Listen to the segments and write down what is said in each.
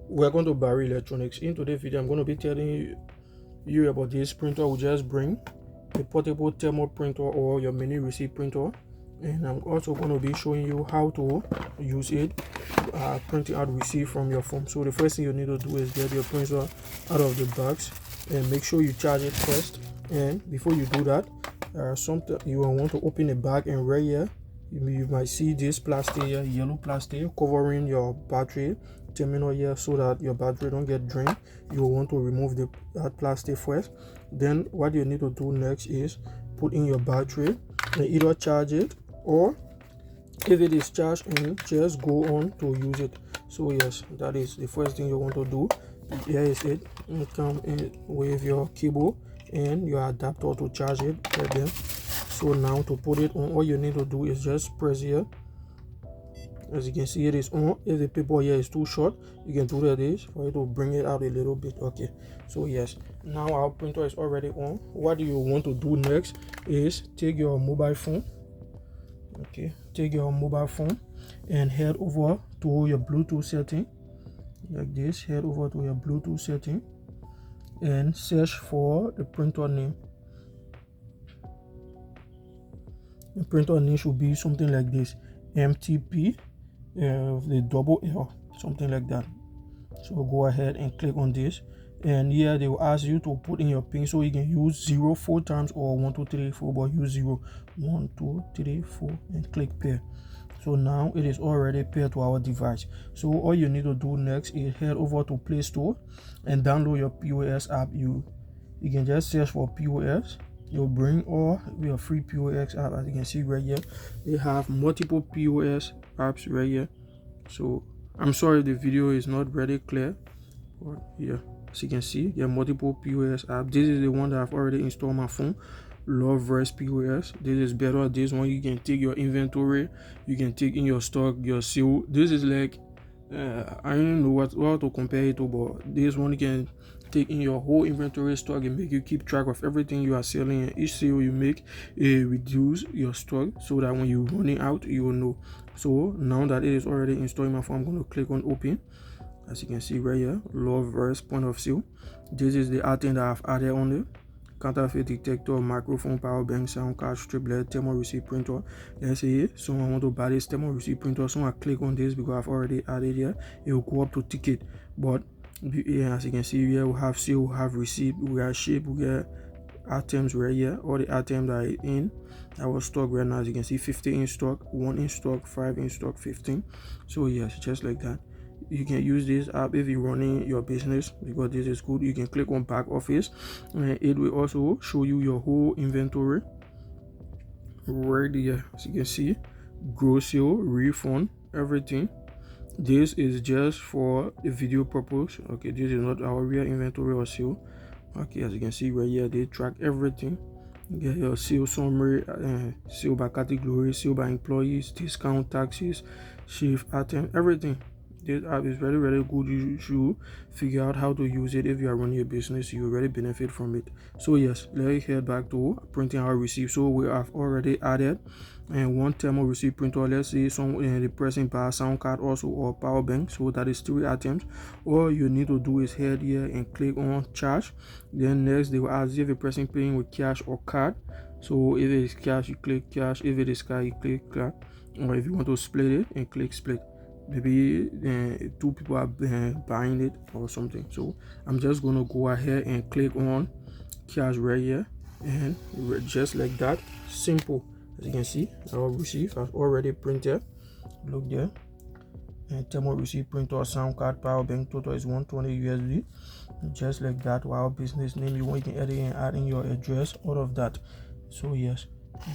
Welcome to Barry Electronics. In today's video, I'm going to be telling you about this printer. We just bring a portable thermal printer or your mini receipt printer, and I'm also going to be showing you how to use it printing out receipt from your phone. So the first thing you need to do is get your printer out of the box and make sure you charge it first. And before you do that, something you will want to open the bag, and right here you might see this plastic here, yellow plastic covering your battery terminal here, so that your battery don't get drained. You will want to remove that plastic first. Then what you need to do next is put in your battery and either charge it, or if it is charged, and just go on to use it. So yes, that is the first thing you want to do. Here is it. It comes in with your cable and your adapter to charge it right there. So now to put it on, all you need to do is just press here. As you can see, it is on. If the paper here is too short, you can do this for it to bring it out a little bit. Okay, so yes, now our printer is already on. What you want to do next is take your mobile phone. Okay, take your mobile phone and head over to your Bluetooth setting like this. Head over to your Bluetooth setting and search for the printer name. The printer name should be something like this: MTP, the double L, something like that. So go ahead and click on this, and here they will ask you to put in your pin. So you can use 0 4 times or 1 2 3 4, but use 0 1 2 3 4 and click pair. So now it is already paired to our device. So all you need to do next is head over to Play Store and download your POS app. You can just search for POS. You'll bring all your free POS app. As you can see right here, they have multiple POS apps right here. So I'm sorry if the video is not very clear, but yeah, as you can see, there are multiple POS apps. This is the one that I've already installed on my phone. Loveverse POS. This is better. This one you can take your inventory, you can take in your stock, your sale. This is like I don't know what to compare it to, but this one you can take in your whole inventory stock and make you keep track of everything you are selling, and each sale you make reduce your stock, so that when you're running out you will know. So now that it is already installed in my phone, I'm going to click on open. As you can see right here, Loveverse point of sale. This is the item that I've added on it: counterfeit detector, microphone, power bank, sound card, striplet, thermal receipt printer. Let's say someone want to buy this thermal receipt printer, so I click on this because I've already added here. It will go up to ticket, but yeah, as you can see here, we have sale, we have receipt, we have ship, we get items right here. All the items that are in our stock right now, as you can see, 50 in stock, 1 in stock, 5 in stock, 15. So yes, just like that. You can use this app if you're running your business, because this is good. You can click on back office, and it will also show you your whole inventory right here. As you can see, gross sale, refund, everything. This is just for the video purpose. Okay, this is not our real inventory or sale. Okay, as you can see right here, they track everything. You get your sale summary, sale by category, sale by employees, discount, taxes, shift item, everything. This app is very, very good. You should figure out how to use it. If you are running a business, you already benefit from it. So yes, let's head back to printing our receipt. So we have already added one thermal receipt printer. Let's say the pressing power, sound card also, or power bank. So that is 3 items. All you need to do is head here and click on charge. Then next they will ask if you're pressing paying with cash or card. So if it is cash, you click cash. If it is card, you click card. Or if you want to split it, and click split. Maybe 2 people are buying it or something. So I'm just gonna go ahead and click on cash right here, and just like that, simple. As you can see, our receipt has already printed. Look there, and thermal receipt printer, sound card, power bank, total is 120 USD. Just like that. Our business name, you can edit and add in your address, all of that. So yes,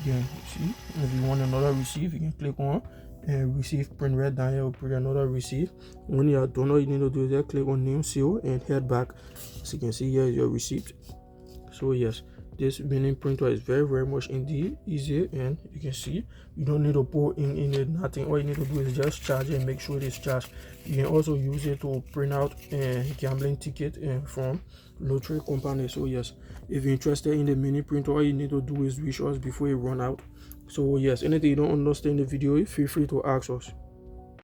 again, see, if you want another receipt, you can click on and receive, print right down here, will print another receipt. When you are done, all you need to do is just click on name, seal, and head back. As you can see, here is your receipt. So yes, this mini printer is very, very much indeed easy, and you can see you don't need to put in it nothing. All you need to do is just charge it and make sure it is charged. You can also use it to print out a gambling ticket from lottery company. So yes, if you're interested in the mini printer, all you need to do is reach us before it run out. So yes, anything you don't understand in the video, feel free to ask us.